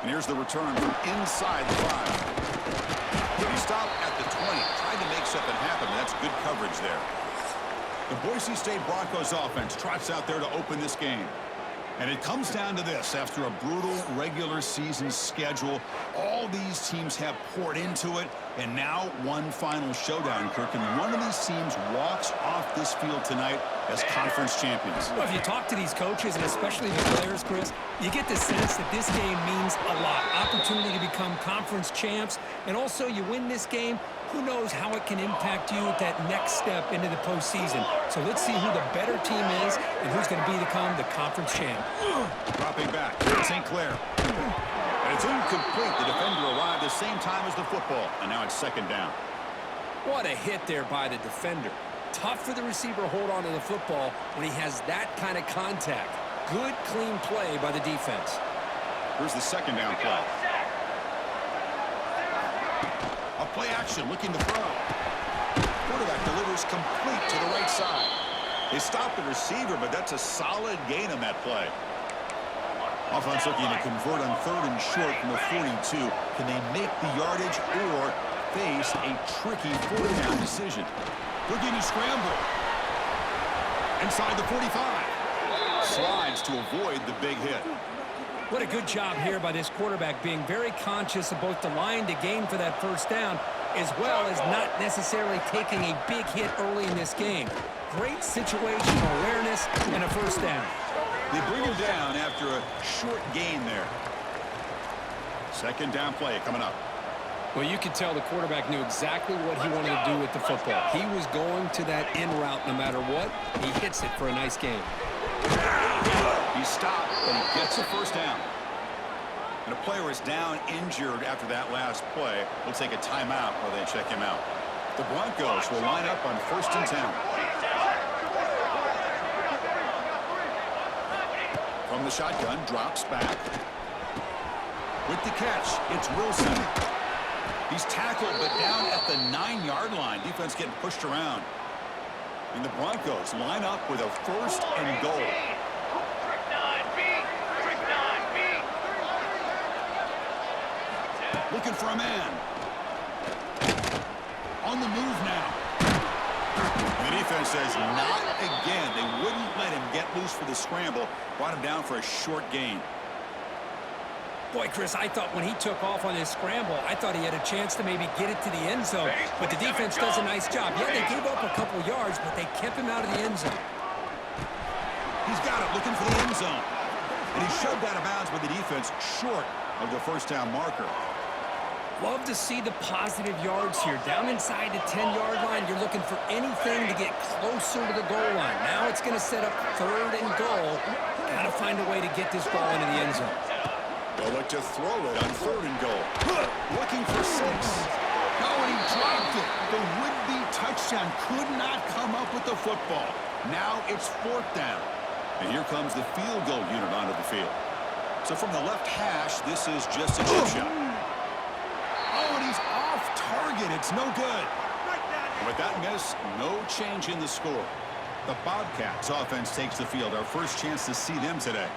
And here's the return from inside the 5. He stopped at the 20, trying to make something happen. That's good coverage there. The Boise State Broncos offense trots out there to open this game. And it comes down to this. After a brutal regular season schedule, all these teams have poured into it, and now one final showdown, Kirk. And one of these teams walks off this field tonight as conference champions. Well, if you talk to these coaches, and especially the players, Chris, you get the sense that this game means a lot. Opportunity to become conference champs, and also you win this game, who knows how it can impact you at that next step into the postseason. So let's see who the better team is and who's going to become the conference champ. Dropping back, St. Clair. And it's incomplete. The defender arrived the same time as the football, and now it's second down. What a hit there by the defender. Tough for the receiver to hold on to the football when he has that kind of contact. Good, clean play by the defense. Here's the second down play. A play action, looking to throw. Quarterback delivers complete to the right side. They stop the receiver, but that's a solid gain on that play. Offense looking to convert on 3rd and short from the 42. Can they make the yardage or face a tricky 4th down decision? Looking to scramble. Inside the 45. Slides to avoid the big hit. What a good job here by this quarterback, being very conscious of both the line to gain for that first down, as well as not necessarily taking a big hit early in this game. Great situational awareness and a first down. They bring him down after a short gain there. Second down play coming up. Well, you could tell the quarterback knew exactly what he wanted to do with the football. He was going to that in route no matter what. He hits it for a nice gain. He stopped, but he gets a first down. And a player is down injured after that last play. We'll take a timeout while they check him out. The Broncos will line up on 1st and 10. From the shotgun, drops back. With the catch, it's Wilson. He's tackled, but down at the 9-yard line. Defense getting pushed around. And the Broncos line up with a 1st and goal. Looking for a man. On the move now. And the defense says not again. They wouldn't let him get loose for the scramble. Brought him down for a short gain. Boy, Chris, I thought when he took off on his scramble, I thought he had a chance to maybe get it to the end zone. But the defense does a nice job. Yeah, they gave up a couple yards, but they kept him out of the end zone. He's got it, looking for the end zone. And he shoved out of bounds with the defense short of the first down marker. Love to see the positive yards here. Down inside the 10-yard line, you're looking for anything to get closer to the goal line. Now it's going to set up 3rd and goal. Got to find a way to get this ball into the end zone. They'll look to throw it on 3rd and goal. Looking for 6. Oh, and he dropped it. The would-be touchdown could not come up with the football. Now it's 4th down. And here comes the field goal unit onto the field. So from the left hash, this is just a chip shot. Oh, and he's off target. It's no good. With that miss, no change in the score. The Bobcats offense takes the field. Our first chance to see them today.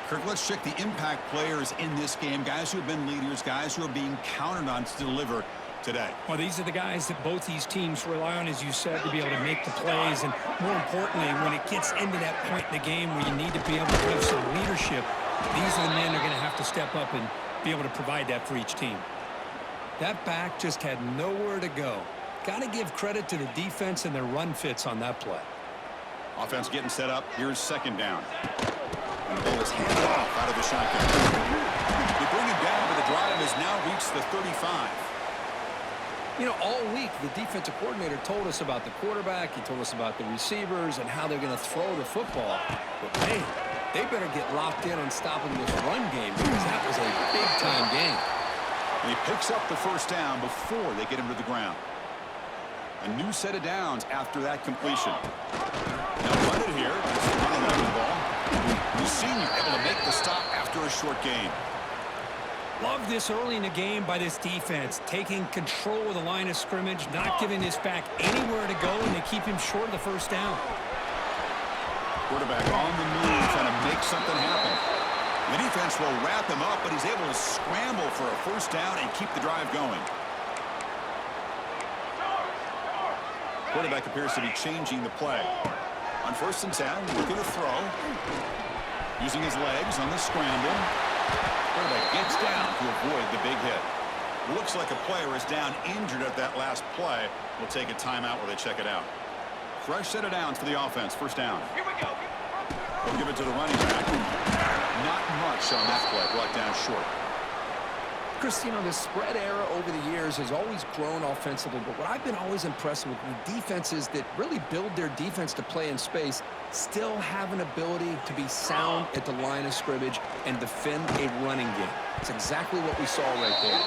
Kirk, let's check the impact players in this game. Guys who have been leaders, guys who are being counted on to deliver today. Well, these are the guys that both these teams rely on, as you said, to be able to make the plays. And more importantly, when it gets into that point in the game where you need to be able to have some leadership, these are the men that are going to have to step up and be able to provide that for each team. That back just had nowhere to go. Got to give credit to the defense and their run fits on that play. Offense getting set up. Here's second down. And the ball is handed off out of the shotgun. They bring him down, but the drive has now reached the 35. You know, all week, the defensive coordinator told us about the quarterback. He told us about the receivers and how they're going to throw the football. But, man, they better get locked in on stopping this run game because that was a big-time game. And he picks up the first down before they get him to the ground. A new set of downs after that completion. Now run it here. Running the ball. The senior able to make the stop after a short gain. Love this early in the game by this defense, taking control of the line of scrimmage, not giving this back anywhere to go, and they keep him short of the first down. Quarterback on the move, trying to make something happen. The defense will wrap him up, but he's able to scramble for a first down and keep the drive going. Quarterback appears to be changing the play. On 1st and 10, looking to throw. Using his legs on the scramble. Quarterback gets down to avoid the big hit. Looks like a player is down injured at that last play. We'll take a timeout while they check it out. Fresh set of downs for the offense. First down. Here we go. We'll give it to the running back. Not much on that play. Brought down short. Chris, you know, the spread era over the years has always grown offensively, but what I've been always impressed with defenses that really build their defense to play in space still have an ability to be sound at the line of scrimmage and defend a running game. It's exactly what we saw right there.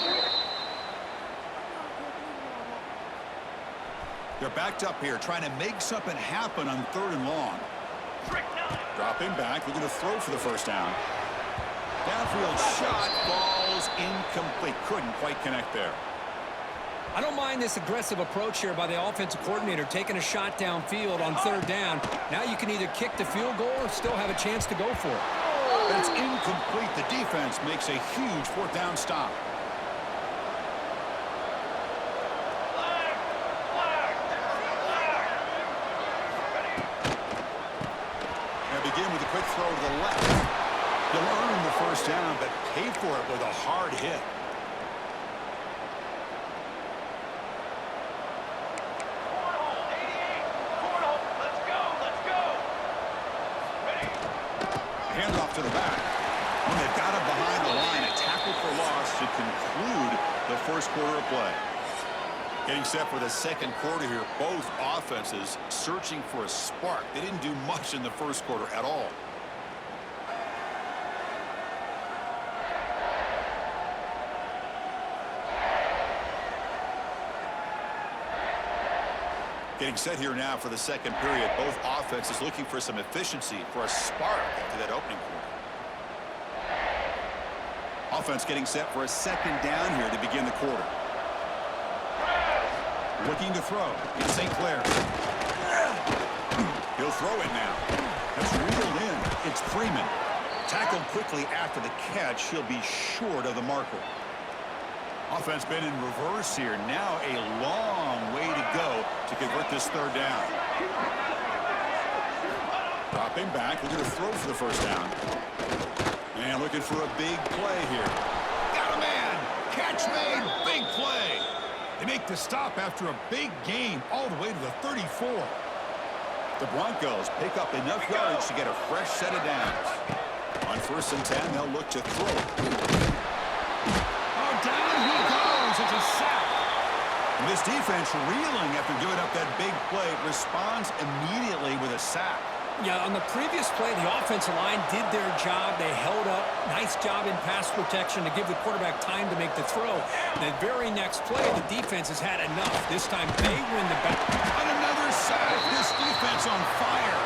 They're backed up here, trying to make something happen on 3rd and long. Dropping back, looking to throw for the first down. Downfield shot falls incomplete. Couldn't quite connect there. I don't mind this aggressive approach here by the offensive coordinator, taking a shot downfield on 3rd down. Now you can either kick the field goal or still have a chance to go for it. That's incomplete. The defense makes a huge 4th down stop. Begin with a quick throw to the left. He'll earn the first down, but pay for it with a hard hit. Let's go. Ready? Handoff to the back. When they've got him behind the line, a tackle for loss to conclude the first quarter of play. Getting set for the second quarter here. Both offenses searching for a spark. They didn't do much in the first quarter at all. Getting set here now for the second period. Both offenses looking for some efficiency, for a spark after that opening quarter. Offense getting set for a second down here to begin the quarter. Looking to throw. It's St. Clair. He'll throw it now. It's reeled in. It's Freeman. Tackled quickly after the catch. He'll be short of the marker. Offense been in reverse here. Now a long way to go to convert this 3rd down. Dropping back. Looking to throw for the first down. And looking for a big play here. Got a man. Catch made. Big play. They make the stop after a big gain all the way to the 34. The Broncos pick up enough yards to get a fresh set of downs. On 1st and 10, they'll look to throw. Oh, down he goes. It's a sack. And this defense reeling after giving up that big play responds immediately with a sack. Yeah, on the previous play, the offensive line did their job. They held up. Nice job in pass protection to give the quarterback time to make the throw. The very next play, the defense has had enough. This time, they win the back. On another sack, this defense on fire.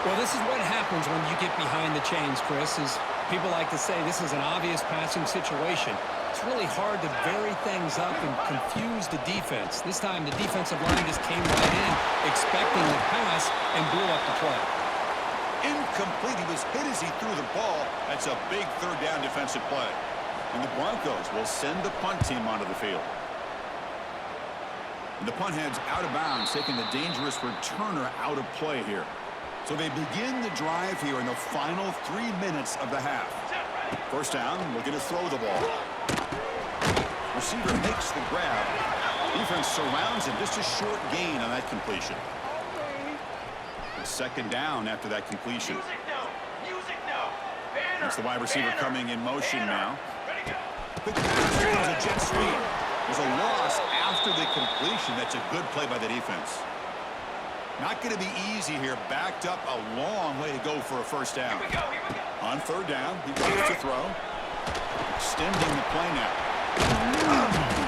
Well, this is what happens when you get behind the chains, Chris. Is people like to say this is an obvious passing situation. It's really hard to vary things up and confuse the defense. This time, the defensive line just came right in, expecting the pass, and blew up the play. Incomplete. He was hit as he threw the ball. That's a big 3rd down defensive play. And the Broncos will send the punt team onto the field. And the punt head's out of bounds, taking the dangerous returner out of play here. So they begin the drive here in the final 3 minutes of the half. First down, looking to throw the ball. Receiver makes the grab. Defense surrounds him. Just a short gain on that completion. And 2nd down after that completion. It's the wide receiver coming in motion now. Quick pass. Here comes a jet sweep. There's a loss after the completion. That's a good play by the defense. Not going to be easy here. Backed up a long way to go for a first down. Here we go. On 3rd down, he goes to throw. Extending the play now.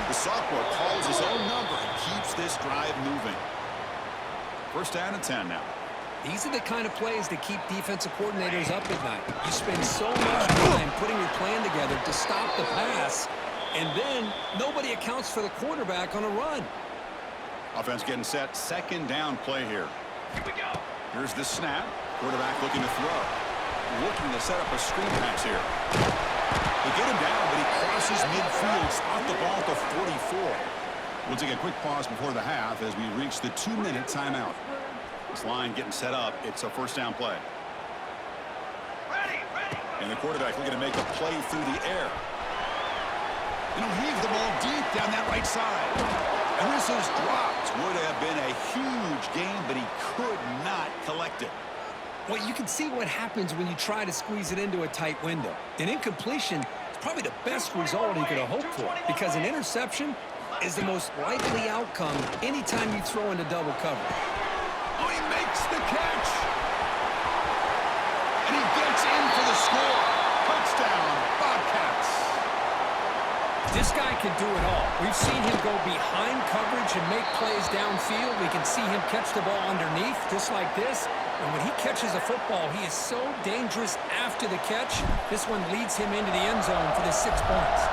The sophomore calls his own number and keeps this drive moving. First down and 10 now. These are the kind of plays that keep defensive coordinators up at night. You spend so much time putting your plan together to stop the pass, and then nobody accounts for the quarterback on a run. Offense getting set. 2nd down play here. Here we go. Here's the snap. Quarterback looking to throw. looking to set up a screen pass here. They get him down, but he crosses midfield, stop the ball at the 44. We'll take a quick pause before the half as we reach the 2-minute timeout. This line getting set up. It's a first down play. Ready, ready. And the quarterback looking to make a play through the air. And he'll heave the ball deep down that right side. And this is dropped. Would have been a huge gain, but he could not collect it. Well, you can see what happens when you try to squeeze it into a tight window. An incompletion is probably the best result he could have hoped for, because an interception is the most likely outcome anytime you throw into double cover. Oh, he makes the catch. And he gets in for the score. Touchdown, Bobcats. This guy can do it all. We've seen him go behind coverage and make plays downfield. We can see him catch the ball underneath, just like this. And when he catches a football, he is so dangerous after the catch. This one leads him into the end zone for the 6 points.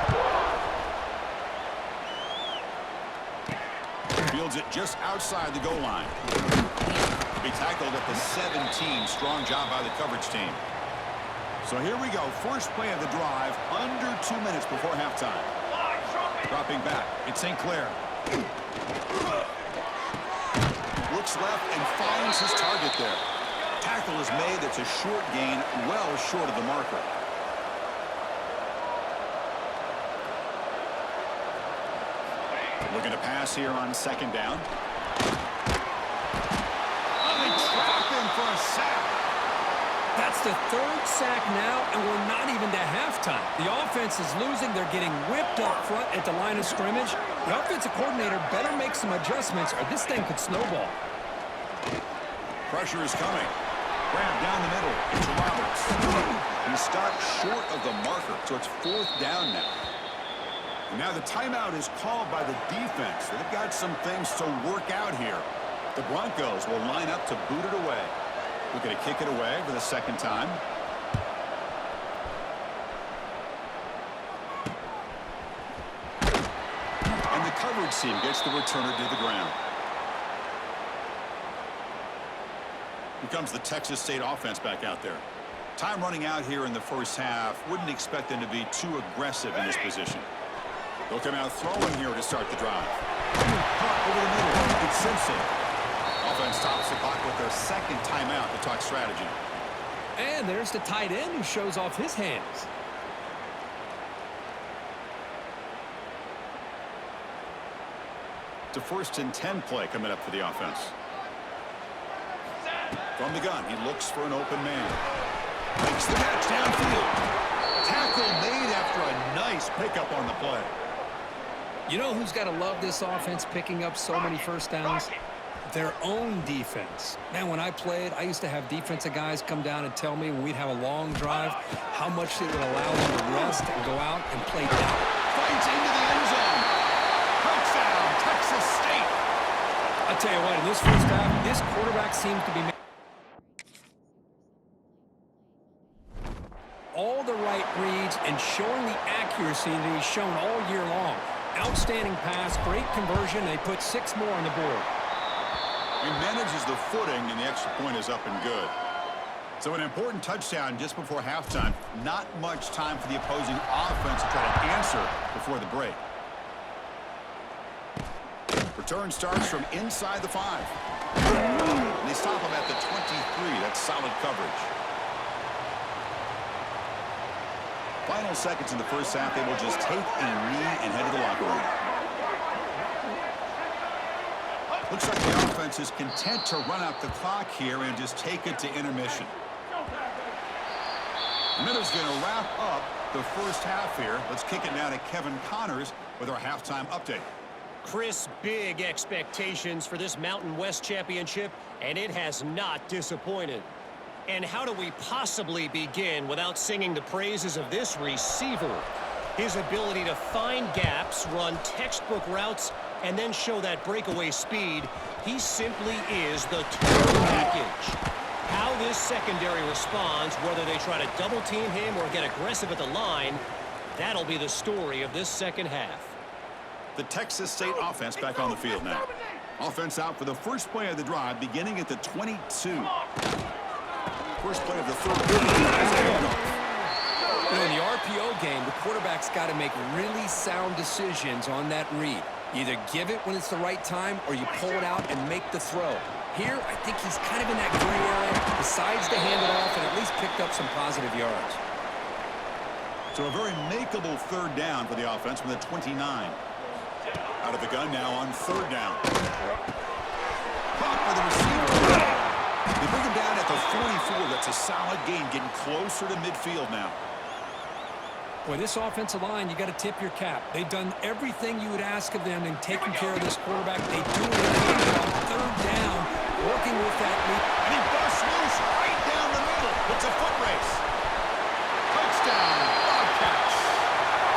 Fields it just outside the goal line. Be tackled at the 17. Strong job by the coverage team. So here we go. First play of the drive, under 2 minutes before halftime. Dropping back, it's St. Clair. Looks left and finds his target there. Tackle is made. That's a short gain, well short of the marker. Looking to pass here on second down. Oh, they trap him for a sack. That's the 3rd sack now, and we're not even to halftime. The offense is losing. They're getting whipped up front at the line of scrimmage. The offensive coordinator better make some adjustments, or this thing could snowball. Pressure is coming. Grab down the middle to Roberts. He stopped short of the marker, so it's 4th down now. And now the timeout is called by the defense. They've got some things to work out here. The Broncos will line up to boot it away. Looking to kick it away for the 2nd time. And the coverage team gets the returner to the ground. Here comes the Texas State offense back out there. Time running out here in the first half. Wouldn't expect them to be too aggressive in this position. They'll come out throwing here to start the drive. Caught over the middle. It's Simpson. Offense stops the clock with their 2nd timeout to talk strategy. And there's the tight end who shows off his hands. It's a 1st and 10 play coming up for the offense. From the gun, he looks for an open man. Makes the catch downfield. Tackle made after a nice pickup on the play. You know who's got to love this offense picking up so many first downs? Their own defense. Man, when I played, I used to have defensive guys come down and tell me when we'd have a long drive how much it would allow them to rest and go out and play down. Fights into the end zone. Touchdown, Texas State. I'll tell you what, in this first half, this quarterback seems to be making all the right reads and showing the accuracy that he's shown all year long. Outstanding pass, great conversion. They put 6 more on the board. He manages the footing, and the extra point is up and good. So an important touchdown just before halftime. Not much time for the opposing offense to try to answer before the break. Return starts from inside the 5. And they stop him at the 23. That's solid coverage. Final seconds in the first half, they will just take a knee and head to the locker room. Looks like the offense is content to run out the clock here and just take it to intermission. The Miller's going to wrap up the first half here. Let's kick it now to Kevin Connors with our halftime update. Chris, big expectations for this Mountain West Championship, and it has not disappointed. And how do we possibly begin without singing the praises of this receiver? His ability to find gaps, run textbook routes, and then show that breakaway speed. He simply is the total package. How this secondary responds, whether they try to double team him or get aggressive at the line, that'll be the story of this second half. The Texas State offense back on the field now. Offense out for the first play of the drive, beginning at the 22. First play of the third quarter. You know, in the RPO game, the quarterback's got to make really sound decisions on that read. You either give it when it's the right time or you pull it out and make the throw. Here, I think he's kind of in that gray area, decides to hand it off and at least picked up some positive yards. So a very makeable third down for the offense from the 29. Out of the gun now on third down. Caught by the receiver. They bring him down at the 44. That's a solid gain, getting closer to midfield now. Boy, this offensive line, you got to tip your cap. They've done everything you would ask of them in taking care of this quarterback. They do it again on third down, working with that lead. And he busts loose right down the middle. It's a foot race. Touchdown, Bobcats.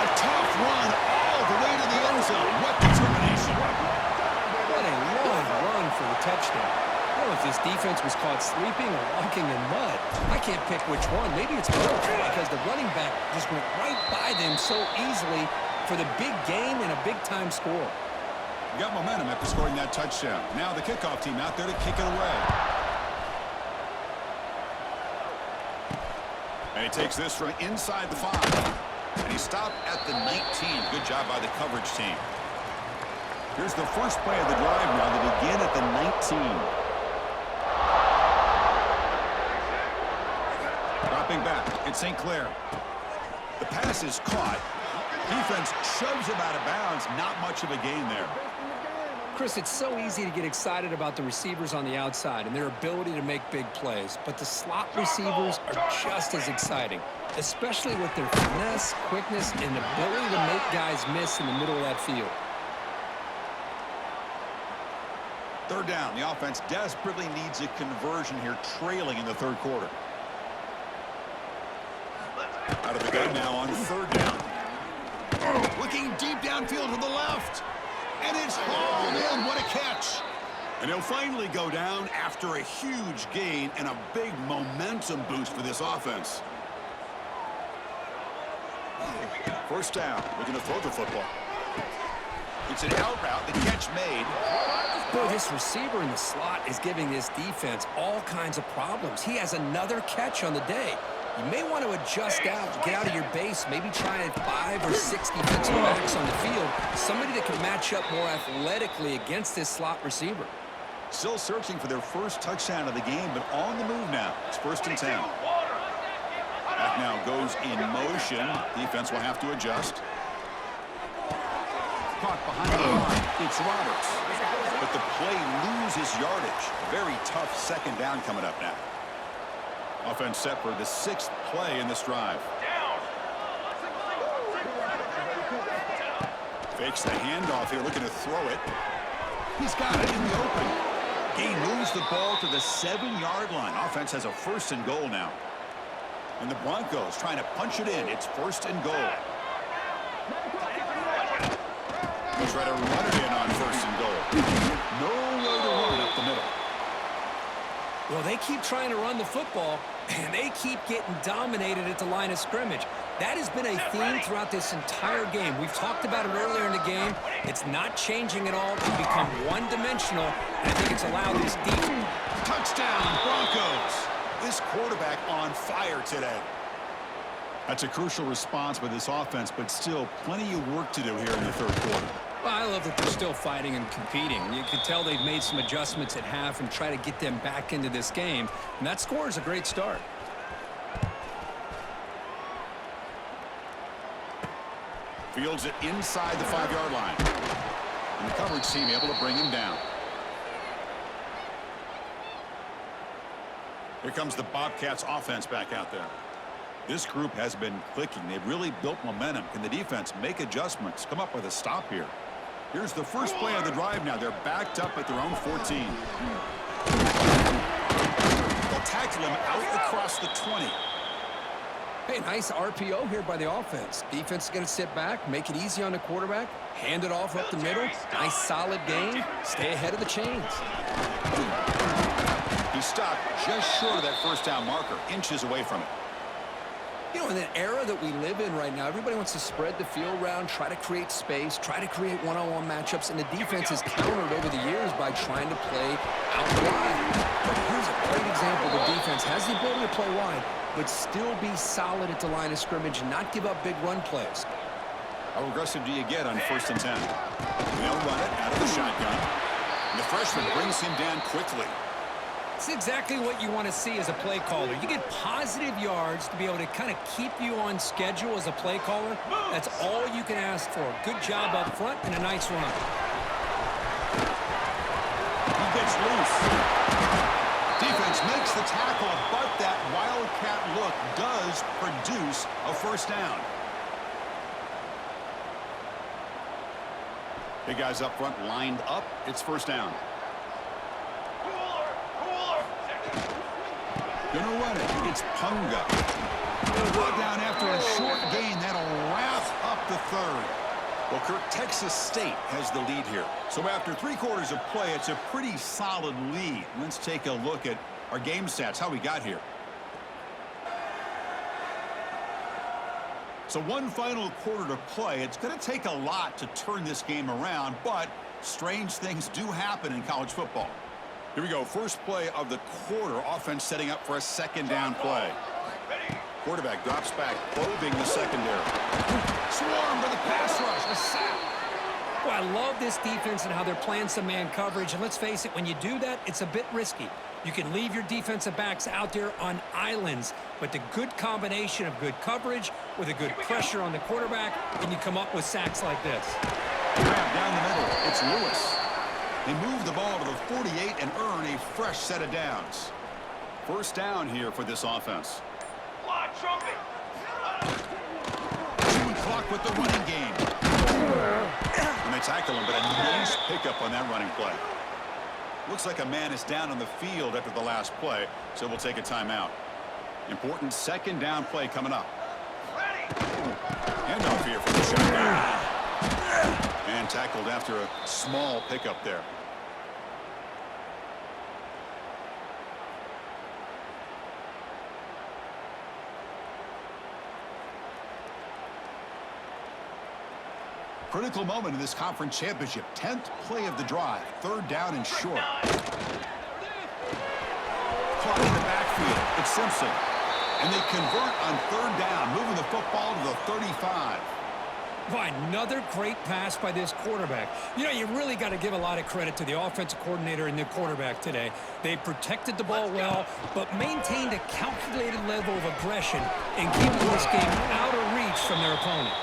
A tough run all the way to the end zone. What determination. What a long run for the touchdown. I don't know if this defense was caught sleeping or walking in mud. I can't pick which one. Maybe it's both because the running back just went right by them so easily for the big gain and a big-time score. Got momentum after scoring that touchdown. Now the kickoff team out there to kick it away. And he takes this from inside the 5. And he stopped at the 19. Good job by the coverage team. Here's the first play of the drive now. They begin at the 19. Dropping back, it's St. Clair. The pass is caught. Defense shoves him out of bounds. Not much of a gain there. Chris, it's so easy to get excited about the receivers on the outside and their ability to make big plays, but the slot receivers are just as exciting, especially with their finesse, quickness, and ability to make guys miss in the middle of that field. Third down. The offense desperately needs a conversion here, trailing in the third quarter. Out of the gun now on third down. Looking deep downfield to the left. And it's hauled in. What a catch. And he'll finally go down after a huge gain and a big momentum boost for this offense. First down. Looking to throw the football. It's an out route. The catch made. Boy, this receiver in the slot is giving this defense all kinds of problems. He has another catch on the day. You may want to adjust out, get out of your base, maybe try 5 or 6 defensive backs on the field, somebody that can match up more athletically against this slot receiver. Still searching for their first touchdown of the game, but on the move now. It's 1st and 10. Back now goes in motion. Defense will have to adjust. Caught behind the line. It's Roberts. But the play loses yardage. Very tough second down coming up now. Offense set for the 6th play in this drive. Fakes the handoff here, looking to throw it. He's got it in the open. Gain moves the ball to the 7-yard line. Offense has a 1st and goal now. And the Broncos trying to punch it in. It's 1st and goal. He'll try to run it in on 1st and goal. Nowhere to run up the middle. Well, they keep trying to run the football, and they keep getting dominated at the line of scrimmage. That has been a theme throughout this entire game. We've talked about it earlier in the game. It's not changing at all. It's become one-dimensional, and I think it's allowed this deep. Touchdown, Broncos. This quarterback on fire today. That's a crucial response by this offense, but still plenty of work to do here in the third quarter. Well, I love that they're still fighting and competing. You could tell they've made some adjustments at half and try to get them back into this game. And that score is a great start. Fields it inside the 5-yard line. And the coverage team able to bring him down. Here comes the Bobcats offense back out there. This group has been clicking. They've really built momentum. Can the defense make adjustments? Come up with a stop here. Here's the first play of the drive now. They're backed up at their own 14. They'll tackle him out across the 20. Hey, nice RPO here by the offense. Defense is going to sit back, make it easy on the quarterback, hand it off up the middle. Nice solid gain. Stay ahead of the chains. He stopped just short of that first down marker, inches away from it. You know, in the era that we live in right now, everybody wants to spread the field around, try to create space, try to create one-on-one matchups, and the defense has countered over the years by trying to play out wide. But here's a great example. The defense has the ability to play wide, but still be solid at the line of scrimmage and not give up big run plays. How aggressive do you get on 1st and 10? They'll run it out of the shotgun. And the freshman brings him down quickly. It's exactly what you want to see as a play caller. You get positive yards to be able to kind of keep you on schedule as a play caller. That's all you can ask for. Good job up front and a nice run. He gets loose. Defense makes the tackle, but that wildcat look does produce a 1st down. Big guys up front lined up. It's 1st down. Gonna run it. It's Punga. Brought down after a short gain. That'll wrap up the 3rd. Well, Kirk, Texas State has the lead here. So after 3 quarters of play, it's a pretty solid lead. Let's take a look at our game stats, how we got here. So 1 final quarter to play. It's going to take a lot to turn this game around, but strange things do happen in college football. Here we go. First play of the quarter. Offense setting up for a 2nd down play. Quarterback drops back, probing the secondary. Swarm for the pass rush. A sack. Well, I love this defense and how they're playing some man coverage. And let's face it, when you do that, it's a bit risky. You can leave your defensive backs out there on islands, but the good combination of good coverage with a good pressure on the quarterback, and you come up with sacks like this. Grab down the middle. It's Lewis. They move the ball to the 48 and earn a fresh set of downs. 1st down here for this offense. Chewing clock with the running game. And they tackle him, but a nice pickup on that running play. Looks like a man is down on the field after the last play, so we'll take a timeout. Important 2nd down play coming up. Handoff here for the shotgun. And tackled after a small pickup there. Critical moment in this conference championship. 10th play of the drive. 3rd down and short. Clock in the backfield. It's Simpson. And they convert on 3rd down, moving the football to the 35. Boy, another great pass by this quarterback. You know, you really got to give a lot of credit to the offensive coordinator and the quarterback today. They protected the ball well, but maintained a calculated level of aggression and keeping this game out of reach from their opponent.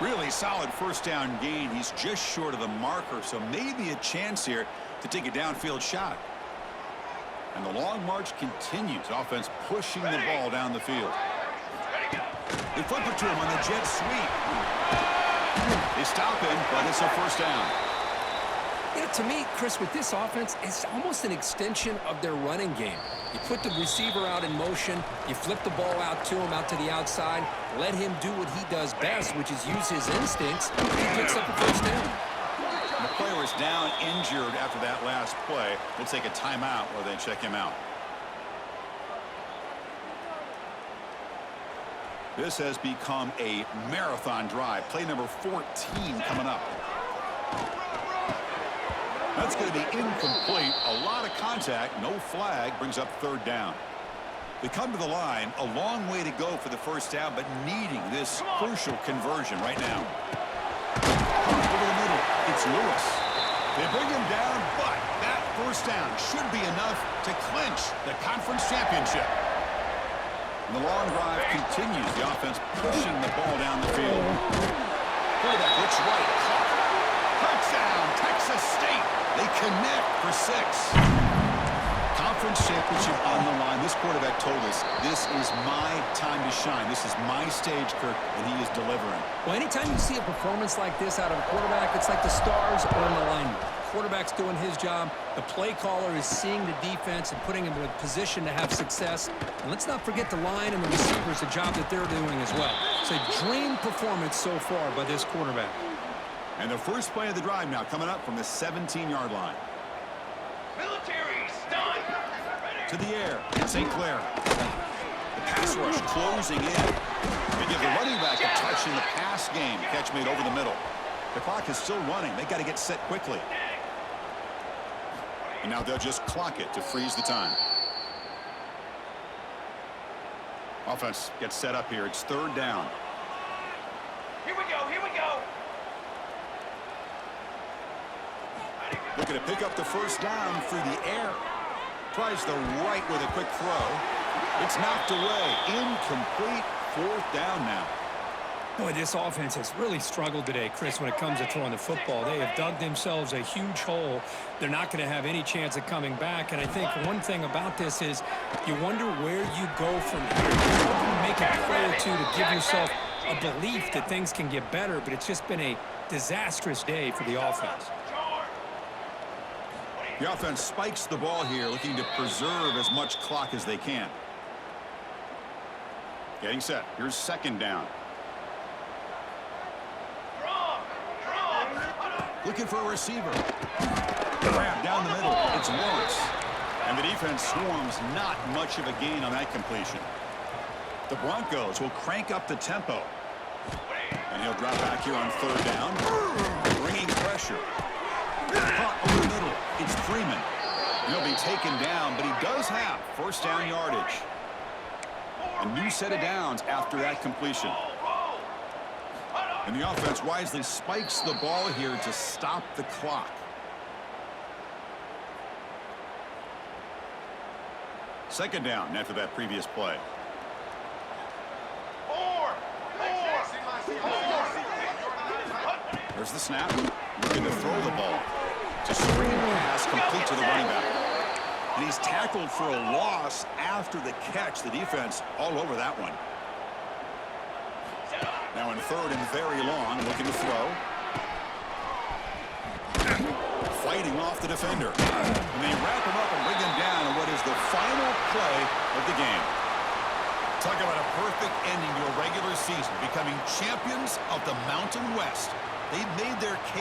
Really solid 1st down gain. He's just short of the marker, so maybe a chance here to take a downfield shot. And the long march continues. Offense pushing the ball down the field. They flip it to him on the jet sweep. They stop him, but it's a 1st down. You know, to me, Chris, with this offense, it's almost an extension of their running game. You put the receiver out in motion, you flip the ball out to him, out to the outside, let him do what he does best, which is use his instincts. He picks up a 1st down. The player was down injured after that last play. We'll take a timeout while they check him out. This has become a marathon drive. Play number 14 coming up. That's going to be incomplete. A lot of contact. No flag. Brings up 3rd down. They come to the line. A long way to go for the 1st down, but needing this crucial conversion right now. Over the middle. It's Lewis. They bring him down, but that 1st down should be enough to clinch the conference championship. And the long drive continues. The offense pushing the ball down the field. Quarterback looks right. Touchdown, Texas State. They connect for 6. Conference championship on the line. This quarterback told us, this is my time to shine. This is my stage, Kirk, and he is delivering. Well, anytime you see a performance like this out of a quarterback, it's like the stars are in alignment. Quarterback's doing his job. The play caller is seeing the defense and putting him in a position to have success. And let's not forget the line and the receivers, the job that they're doing as well. It's a dream performance so far by this quarterback. And the first play of the drive now coming up from the 17-yard line. Military stun. To the air. St. Clair. The Pass rush closing in. They give the running back a touch in the pass game. Catch made over the middle. The clock is still running. They got to get set quickly. And now they'll just clock it to freeze the time. Offense gets set up here. It's third down. Here we go, here we go. Looking to pick up the first down through the air. Tries the right with a quick throw. It's knocked away. Incomplete. Fourth down now. Boy, this offense has really struggled today, Chris, when it comes to throwing the football. They have dug themselves a huge hole. They're not going to have any chance of coming back. And I think one thing about this is you wonder where you go from here. You're hoping to make a play or two to give yourself a belief that things can get better, but it's just been a disastrous day for the offense. The offense spikes the ball here, looking to preserve as much clock as they can. Getting set. Here's second down. Looking for a receiver. Grab down the middle. It's Lawrence. And the defense swarms. Not much of a gain on that completion. The Broncos will crank up the tempo. And he'll drop back here on third down. Bringing pressure. Caught over the middle. It's Freeman. He'll be taken down, but he does have first down yardage. A new set of downs after that completion. And the offense wisely spikes the ball here to stop the clock. Second down after that previous play. There's the snap. Looking to throw the ball. To screen pass complete to the running back. And he's tackled for a loss after the catch. The defense all over that one. Now in third and very long, looking to throw. Fighting off the defender. And they wrap him up and bring him down in what is the final play of the game. Talk about a perfect ending to a regular season, becoming champions of the Mountain West. They've made their case.